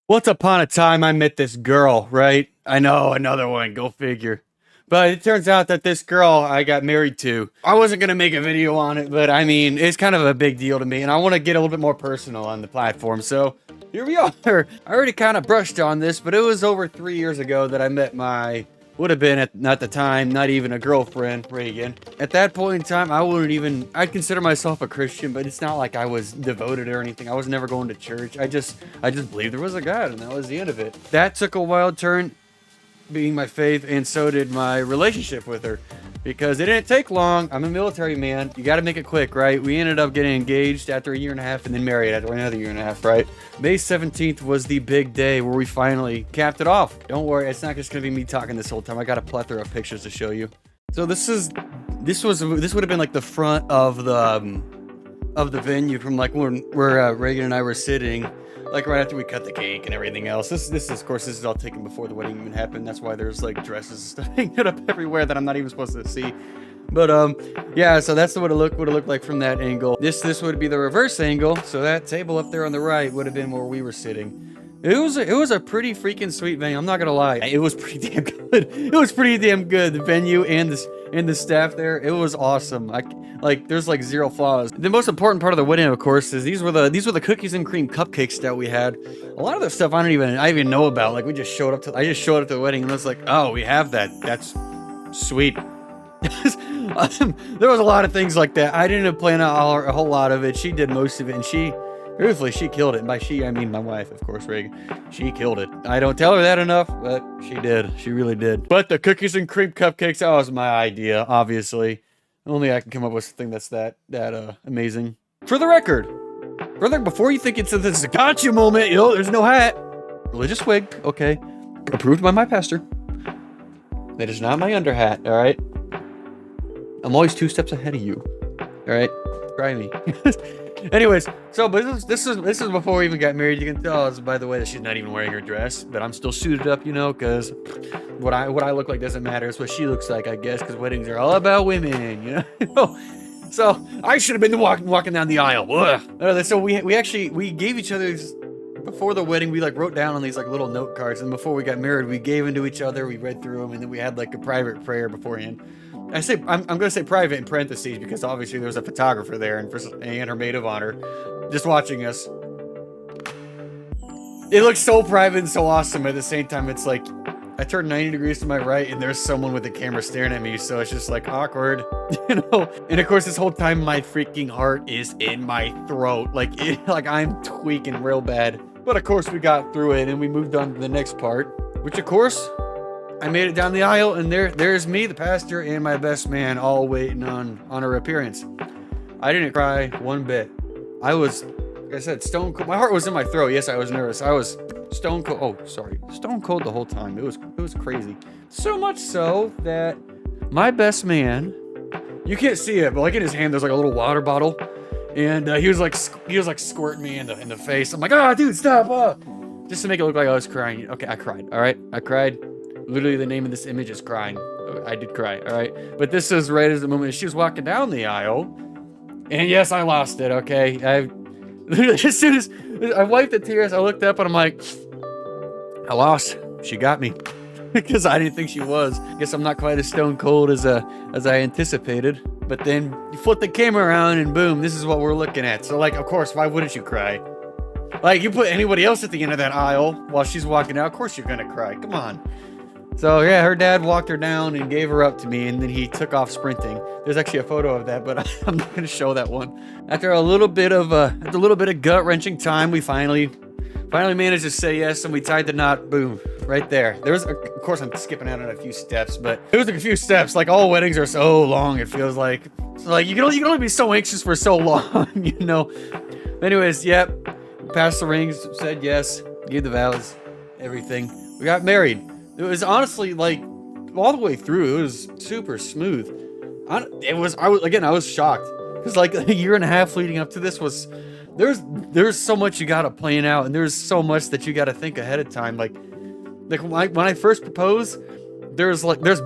Once upon a time, I met this girl, right? I know, another one, go figure. But it turns out that this girl I got married to, I wasn't going to make a video on it, but I mean, it's kind of a big deal to me, and I want to get a little bit more personal on the platform, so here we are. I already kind of brushed on this, but it was over 3 years ago that I met my, would have been at the time, not even a girlfriend, Reagan. At that point in time, I'd consider myself a Christian, but it's not like I was devoted or anything. I was never going to church. I just believed there was a God, and that was the end of it. That took a wild turn, being my faith, and so did my relationship with her, because it didn't take long. I'm a military man. You got to make it quick, right? We ended up getting engaged after a year and a half and then married after another year and a half, right? May 17th was the big day where we finally capped it off. Don't worry, it's not just gonna be me talking this whole time. I got a plethora of pictures to show you. So this would have been like the front of the venue from like where Reagan and I were sitting, like right after we cut the cake and everything else. This is, of course, this is all taken before the wedding even happened. That's why there's like dresses and stuff hanging up everywhere that I'm not even supposed to see. But yeah, so that's what it would have looked like from that angle. This would be the reverse angle. So that table up there on the right would have been where we were sitting. It was a pretty freaking sweet venue. I'm not gonna lie, it was pretty damn good. It was pretty damn good. The venue and the staff there, it was awesome. There's like zero flaws. The most important part of the wedding, of course, is these were the cookies and cream cupcakes that we had. A lot of the stuff I even know about. Like I just showed up to the wedding and I was like, oh, we have that. That's sweet. There was a lot of things like that. I didn't plan out a whole lot of it. She did most of it, and truthfully, she killed it. And by she, I mean my wife, of course, Reagan. She killed it. I don't tell her that enough, but she did. She really did. But the cookies and cream cupcakes, that was my idea, obviously. Only I can come up with something that's that amazing. For the record, before you think this is a gotcha moment, there's no hat. Religious wig, okay. Approved by my pastor. That is not my under hat, all right? I'm always 2 steps ahead of you, all right? Try me. Anyways, so but this is before we even got married. You can tell, by the way, that she's not even wearing her dress, but I'm still suited up, because what I look like doesn't matter. It's what she looks like, I guess, because weddings are all about women, So I should have been walking down the aisle. So we gave each other before the wedding. We wrote down on these little note cards, and before we got married, we gave them to each other. We read through them, and then we had a private prayer beforehand. I'm gonna say private in parentheses because obviously there was a photographer there and her maid of honor just watching us. It looks so private and so awesome. At the same time, it's like I turned 90 degrees to my right and there's someone with a camera staring at me, so it's just awkward, And of course, this whole time my freaking heart is in my throat, I'm tweaking real bad. But of course, we got through it and we moved on to the next part, which of course, I made it down the aisle, and there's me, the pastor, and my best man, all waiting on her appearance. I didn't cry one bit. I was, like I said, stone cold. My heart was in my throat. Yes, I was nervous. I was stone cold. Stone cold the whole time. It was crazy. So much so that my best man, you can't see it, but in his hand, there's a little water bottle, and he was squirting me in the face. I'm like, dude, stop! Just to make it look like I was crying. Okay, I cried. All right, I cried. Literally, the name of this image is crying. I did cry, all right? But this is right as the moment she was walking down the aisle. And yes, I lost it, okay? As soon as I wiped the tears, I looked up and I'm like, I lost. She got me. Because I didn't think she was. Guess I'm not quite as stone cold as I anticipated. But then you flip the camera around and boom, this is what we're looking at. So of course, why wouldn't you cry? You put anybody else at the end of that aisle while she's walking out, of course you're gonna cry. Come on. So yeah, her dad walked her down and gave her up to me, and then he took off sprinting. There's actually a photo of that, but I'm not gonna show that one. After a little bit of gut-wrenching time, we finally managed to say yes, and we tied the knot. Boom, right there. Of course, I'm skipping out on a few steps, but it was a few steps. All weddings are so long. It feels like you can only be so anxious for so long, Anyways, yep. Passed the rings, said yes, gave the vows, everything. We got married. It was honestly all the way through. It was super smooth. I was shocked because a year and a half leading up to this was there's so much you gotta plan out, and there's so much that you gotta think ahead of time. When I first proposed, there's probably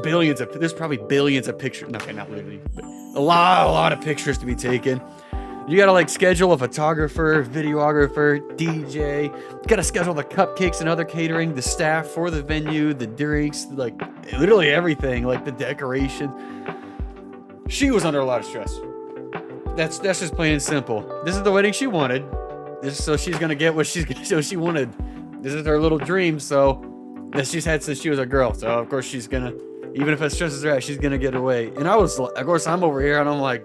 billions of pictures. Okay, not literally, but a lot of pictures to be taken. You gotta like schedule a photographer, videographer, DJ. You gotta schedule the cupcakes and other catering, the staff for the venue, the drinks, like literally everything, like the decoration. She was under a lot of stress. That's just plain and simple. This is the wedding she wanted. So she's gonna get what she wanted. This is her little dream. So that she's had since she was a girl. So of course she's gonna, even if it stresses her out, she's gonna get her way. And of course I'm over here and I'm like,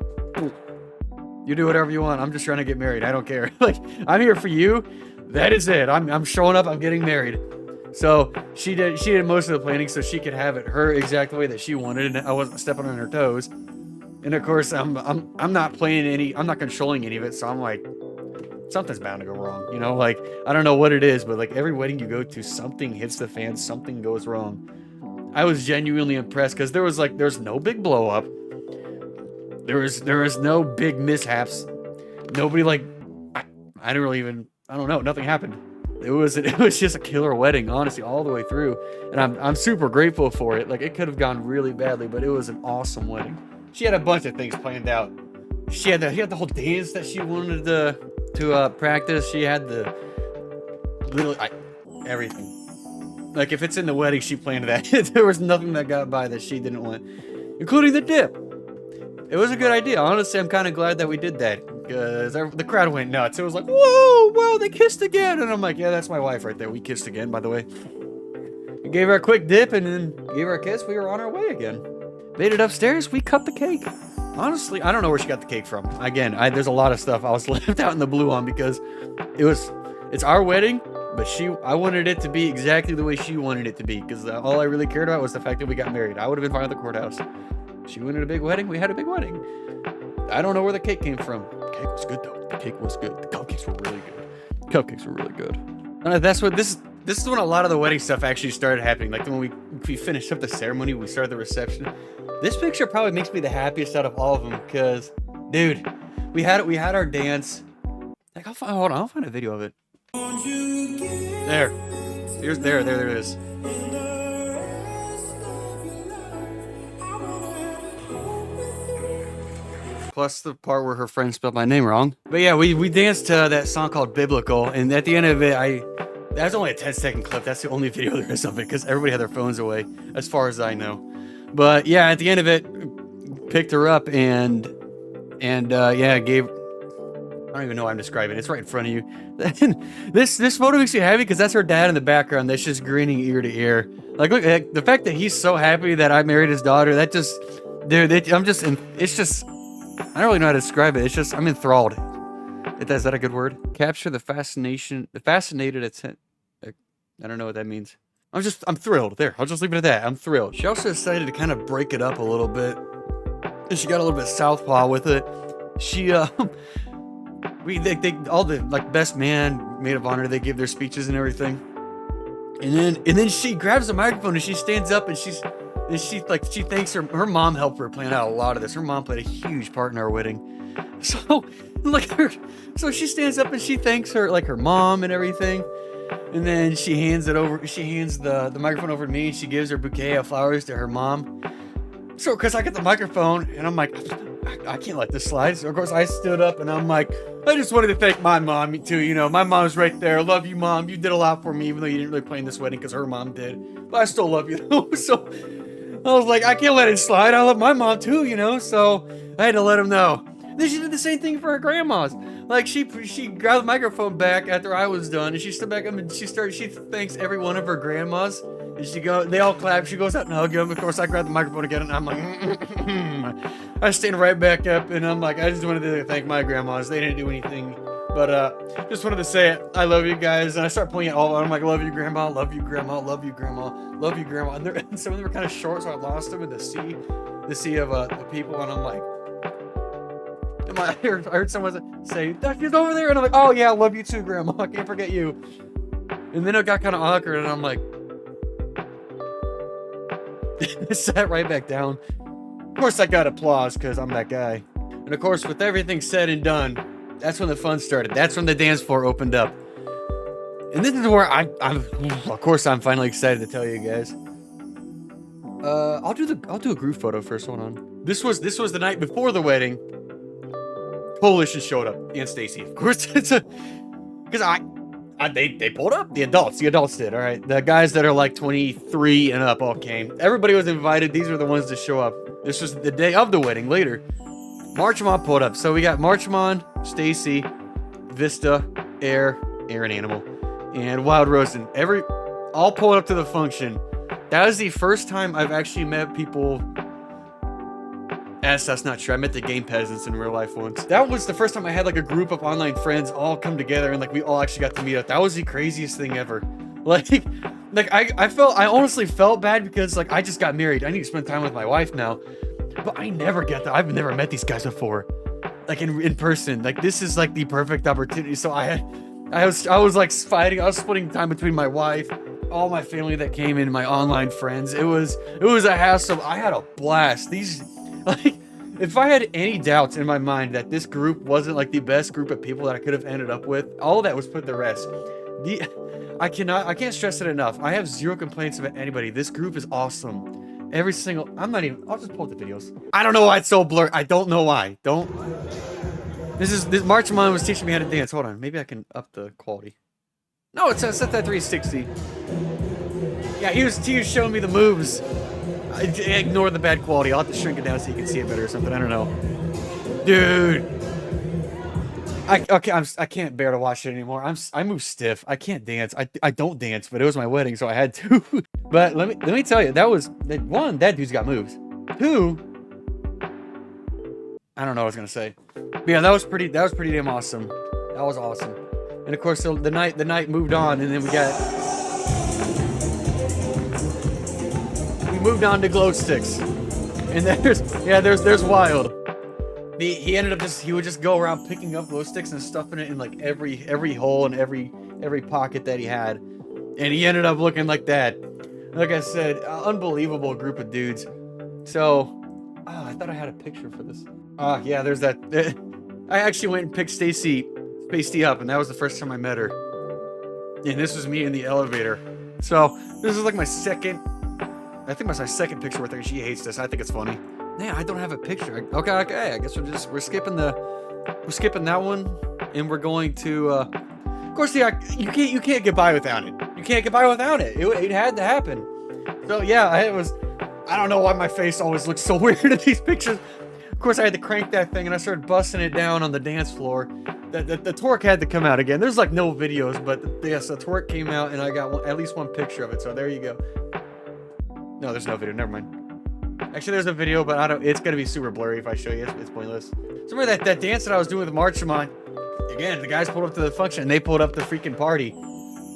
you do whatever you want. I'm just trying to get married. I don't care. Like, I'm here for you. That is it. I'm showing up. I'm getting married. So she did most of the planning so she could have it her exact way that she wanted, and I wasn't stepping on her toes. And of course, I'm not playing I'm not controlling any of it. So I'm like, something's bound to go wrong. You know, like, I don't know what it is, but like every wedding you go to, something hits the fan, something goes wrong. I was genuinely impressed because there's no big blow up. There was no big mishaps. Nobody I don't know. Nothing happened. It was just a killer wedding, honestly, all the way through. And I'm super grateful for it. Like, it could have gone really badly, but it was an awesome wedding. She had a bunch of things planned out. She had the whole dance that she wanted to practice. She had everything. Like, if it's in the wedding, she planned that. There was nothing that got by that she didn't want, including the dip. It was a good idea. Honestly, I'm kind of glad that we did that because the crowd went nuts. It was like, whoa, they kissed again. And I'm like, yeah, that's my wife right there. We kissed again, by the way. We gave her a quick dip and then gave her a kiss. We were on our way again. Made it upstairs. We cut the cake. Honestly, I don't know where she got the cake from. Again, there's a lot of stuff I was left out in the blue on because it's our wedding, but I wanted it to be exactly the way she wanted it to be because all I really cared about was the fact that we got married. I would have been fine at the courthouse. She wanted a big wedding. We had a big wedding. I don't know where the cake came from. The cake was good though. The cake was good. The cupcakes were really good. And this is when a lot of the wedding stuff actually started happening. Like when we finished up the ceremony, we started the reception. This picture probably makes me the happiest out of all of them because, dude, we had our dance. Like, I'll find a video of it. There it is. Plus the part where her friend spelled my name wrong. But yeah, we danced to that song called Biblical, and at the end of it, that's only a 10-second clip. That's the only video there is of it, because everybody had their phones away, as far as I know. But yeah, at the end of it, picked her up and yeah, gave. I don't even know how I'm describing it. It's right in front of you. This photo makes you happy because that's her dad in the background. That's just grinning ear to ear. Like, look, the fact that he's so happy that I married his daughter. That just, dude, it's just. I don't really know how to describe it. It's just, I'm enthralled. Is that a good word? Capture the fascinated attention. I don't know what that means. I'm thrilled. There, I'll just leave it at that. I'm thrilled. She also decided to kind of break it up a little bit. And she got a little bit southpaw with it. She, all the, like, best man, maid of honor, they give their speeches and everything. And then she grabs the microphone and she stands up and she thanks her mom helped her plan out a lot of this. Her mom played a huge part in our wedding. So she stands up and she thanks her mom and everything. And then she hands the microphone over to me and she gives her bouquet of flowers to her mom. So cause I get the microphone and I'm like, I can't let this slide. So of course I stood up and I'm like, I just wanted to thank my mom too. You know, my mom's right there. Love you, Mom. You did a lot for me, even though you didn't really play in this wedding because her mom did. But I still love you though. So I was like, I can't let it slide. I love my mom too, you know? So I had to let him know. Then she did the same thing for her grandmas. Like, she grabbed the microphone back after I was done, and she stood back up and she thanks every one of her grandmas. And they all clap. She goes out and hug them. Of course, I grabbed the microphone again, and I'm like, I stand right back up, and I'm like, I just wanted to thank my grandmas. They didn't do anything. But just wanted to say I love you guys. And I start pointing at all of them. I'm like, love you, Grandma. Love you, Grandma. Love you, Grandma. Love you, Grandma. And some of them were kind of short, so I lost them in the sea of people. And I'm like, I heard someone say, she's over there. And I'm like, oh, yeah, I love you too, Grandma. I can't forget you. And then it got kind of awkward. And I'm like, I sat right back down. Of course, I got applause because I'm that guy. And of course, with everything said and done, that's when the fun started. That's when the dance floor opened up. And this is where of course, I'm finally excited to tell you guys. I'll do a group photo first. Hold on. This was the night before the wedding. Coalition showed up, and Stacy, of course. Because they pulled up. The adults did. All right, the guys that are like 23 and up all came. Everybody was invited. These were the ones to show up. This was the day of the wedding. Later, Marchmon pulled up. So we got Marchmon, Stacy, Vista, Heir And Animal, and WildRozen. All pulled up to the function. That was the first time I've actually met people. That's not true. I met the Game Peasants in real life once. That was the first time I had like a group of online friends all come together and like we all actually got to meet up. That was the craziest thing ever. Like I honestly felt bad because like I just got married. I need to spend time with my wife now. But I never get that. I've never met these guys before. Like in person. Like this is like the perfect opportunity. So I was like fighting. I was splitting time between my wife, all my family that came in, my online friends. It was a hassle. I had a blast. Like, if I had any doubts in my mind that this group wasn't like the best group of people that I could have ended up with, all that was put to rest. I can't stress it enough. I have zero complaints about anybody. This group is awesome. I'll just pull up the videos. I don't know why it's so blurred. I don't know why. This Marchmon was teaching me how to dance. Hold on, maybe I can up the quality. No, it's set that 360. Yeah, he was showing me the moves. Ignore the bad quality. I'll have to shrink it down so you can see it better or something. I don't know. Dude. I can't bear to watch it anymore. I move stiff. I can't dance. I don't dance, but it was my wedding, so I had to. But let me tell you, that dude's got moves. Two, I don't know what I was gonna say. But yeah, that was pretty damn awesome. That was awesome. And of course, so the night moved on, and then we moved on to glow sticks. And there's Wild. He ended up he would just go around picking up glow sticks and stuffing it in like every hole and every pocket that he had. And he ended up looking like that. Like I said, unbelievable group of dudes. So, I thought I had a picture for this. Yeah, there's that. I actually went and picked Stacy up, and that was the first time I met her. And this was me in the elevator. So, this is like my second picture with her. She hates this. I think it's funny. Man, I don't have a picture. Okay. I guess we're skipping that one, and we're going to. Of course, yeah, you can't get by without it. You can't get by without it. It had to happen. So yeah, I don't know why my face always looks so weird in these pictures. Of course, I had to crank that thing, and I started busting it down on the dance floor. The torque had to come out again. There's like no videos, but yes, the torque came out, and I got at least one picture of it. So there you go. No, there's no video. Never mind. Actually, there's a video, but it's gonna be super blurry if I show you. It's pointless. So remember that dance that I was doing with Marchmon? Again, the guys pulled up to the function, and they pulled up the freaking party.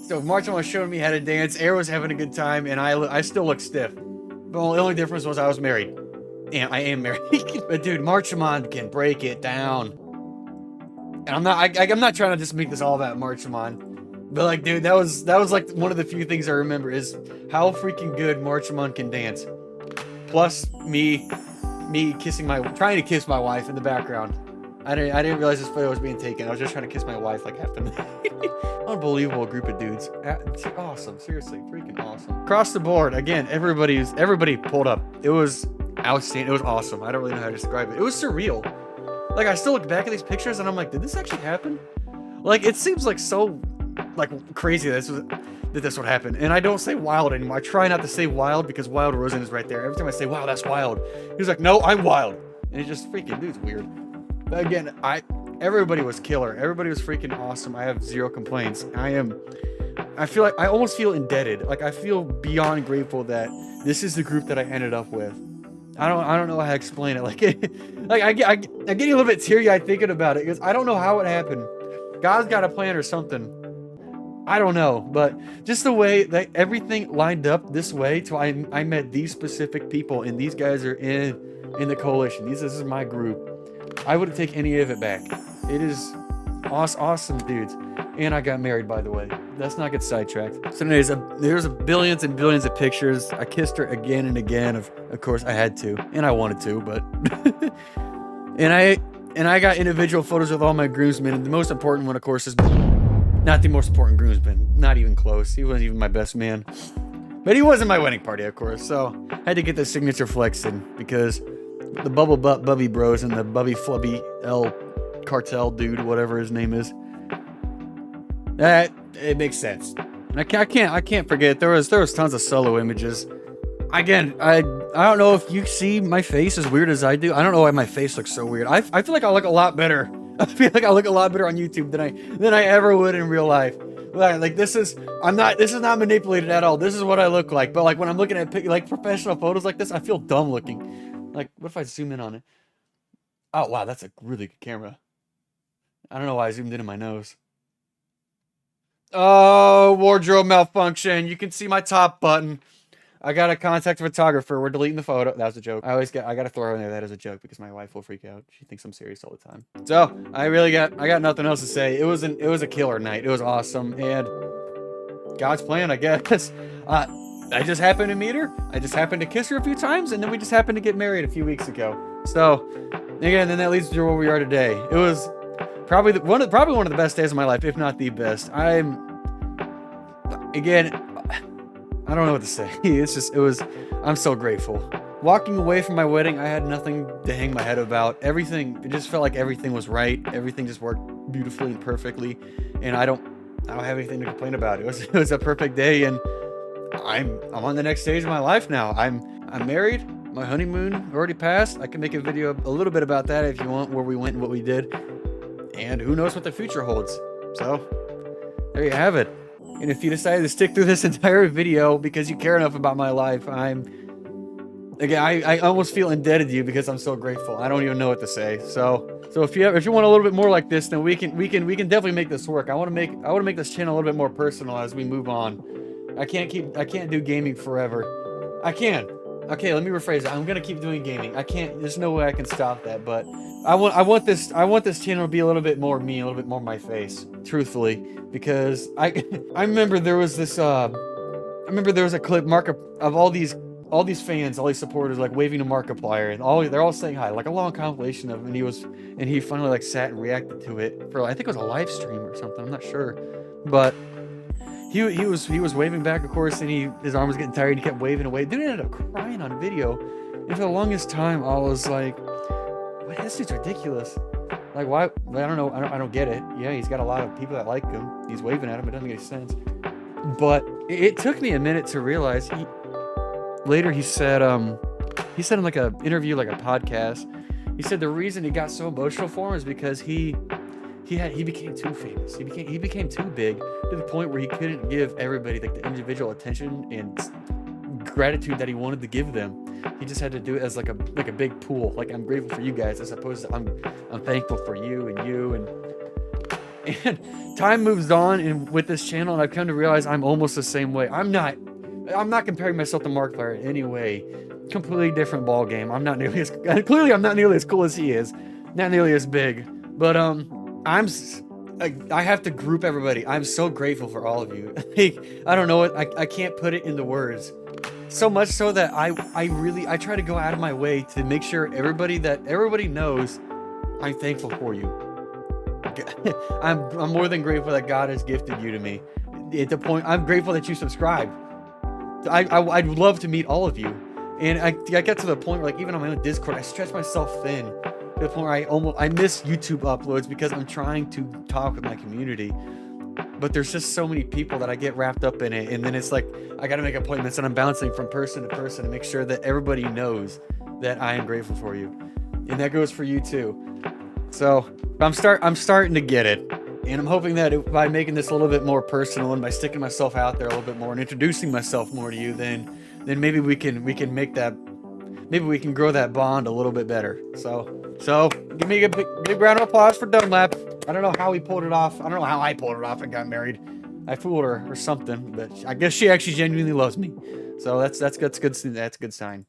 So Marchmon was showing me how to dance. Air was having a good time, and I still look stiff. But the only difference was I was married. And I am married. But dude, Marchmon can break it down. And I'm not trying to just make this all about Marchmon. But like, dude, that was like one of the few things I remember is how freaking good Marchmon can dance. Plus me trying to kiss my wife in the background. I didn't realize this photo was being taken. I was just trying to kiss my wife like half the night. Unbelievable group of dudes. Awesome, seriously, freaking awesome. Across the board, again, everybody pulled up. It was outstanding. It was awesome. I don't really know how to describe it. It was surreal. Like, I still look back at these pictures and I'm like, did this actually happen? Like, it seems like so like crazy that this would happen. And I don't say Wild anymore. I try not to say Wild because WildRozen is right there. Every time I say, wow, that's Wild, he's like, no, I'm Wild. And it's just freaking, dude's weird. But again, everybody was killer. Everybody was freaking awesome. I have zero complaints. I feel like I almost feel indebted. Like, I feel beyond grateful that this is the group that I ended up with. I don't know how to explain it. Like I get a little bit teary-eyed thinking about it because I don't know how it happened. God's got a plan or something. I don't know, but just the way that everything lined up this way till I met these specific people, and these guys are in the coalition. This is my group. I wouldn't take any of it back. It is awesome dudes. And I got married, by the way. Let's not get sidetracked. So anyways, there's billions and billions of pictures. I kissed her again and again. Of course, I had to, and I wanted to, but and I got individual photos with all my groomsmen. And the most important one, of course, is not the most important groomsman. Not even close. He wasn't even my best man. But he was in my wedding party, of course. So I had to get the signature flex in because the Bubble Butt Bubby Bros and the Bubby Flubby L cartel dude, whatever his name is. That it makes sense. I can't forget there was tons of solo images. Again, I don't know if you see my face as weird as I do. I don't know why my face looks so weird. I feel like I look a lot better. I feel like I look a lot better on YouTube than I ever would in real life. Like this is not manipulated at all. This is what I look like. But like when I'm looking at like professional photos like this, I feel dumb looking. Like what if I zoom in on it? Oh wow, that's a really good camera. I don't know why I zoomed in my nose. Oh, wardrobe malfunction. You can see my top button. I gotta contact a photographer. We're deleting the photo. That was a joke. I gotta throw in there that as a joke because my wife will freak out. She thinks I'm serious all the time. So I got nothing else to say. It was a killer night. It was awesome and God's plan, I guess. I just happened to meet her. I just happened to kiss her a few times, and then we just happened to get married a few weeks ago. So again, then that leads to where we are today. It was probably one of the best days of my life, if not the best. I don't know what to say. I'm so grateful. Walking away from my wedding, I had nothing to hang my head about. Everything, it just felt like everything was right. Everything just worked beautifully and perfectly. And I don't have anything to complain about. It was a perfect day, and I'm on the next stage of my life now. I'm married. My honeymoon already passed. I can make a video a little bit about that if you want, where we went and what we did. And who knows what the future holds. So, there you have it. And if you decided to stick through this entire video because you care enough about my life, I almost feel indebted to you because I'm so grateful. I don't even know what to say. So if you want a little bit more like this, then we can definitely make this work. I want to make this channel a little bit more personal as we move on. I can't do gaming forever. I can. Okay, let me rephrase it. I'm gonna keep doing gaming. I can't. There's no way I can stop that. But I want this channel to be a little bit more me, a little bit more my face, truthfully, because I remember there was this a clip of all these fans, all these supporters, like waving to Markiplier, and they're all saying hi, like a long compilation of him, and he finally like sat and reacted to it for, I think it was a live stream or something. I'm not sure, but. He was waving back, of course, and his arm was getting tired. He kept waving away. Dude ended up crying on video, and for the longest time, I was like, "What? This dude's ridiculous. Like, why? I don't know. I don't get it. Yeah, he's got a lot of people that like him. He's waving at him. It doesn't make any sense." But it took me a minute to realize. He said in like a interview, like a podcast, he said the reason he got so emotional for him is because he became too famous. He became too big to the point where he couldn't give everybody like the individual attention and gratitude that he wanted to give them. He just had to do it as like a big pool. Like, I'm grateful for you guys as opposed to I'm thankful for you and time moves on, and with this channel, and I've come to realize I'm almost the same way. I'm not comparing myself to Markiplier in any way. Completely different ball game. I'm not nearly as cool as he is. Not nearly as big. But I have to group everybody. I'm so grateful for all of you. I don't know what I can't put it into words. So much so that I try to go out of my way to make sure everybody knows I'm thankful for you. I'm more than grateful that God has gifted you to me. At the point, I'm grateful that you subscribe. I'd love to meet all of you. And I get to the point where, like, even on my own Discord, I stretch myself thin to the point where I miss YouTube uploads because I'm trying to talk with my community. But there's just so many people that I get wrapped up in it, and then it's like I gotta make appointments, and I'm bouncing from person to person to make sure that everybody knows that I am grateful for you, and that goes for you too. So I'm starting to get it, and I'm hoping that by making this a little bit more personal and by sticking myself out there a little bit more and introducing myself more to you, then maybe we can make that. Maybe we can grow that bond a little bit better. So give me a big round of applause for Dunlap. I don't know how he pulled it off. I don't know how I pulled it off and got married. I fooled her or something, but I guess she actually genuinely loves me. So that's good. That's a good sign.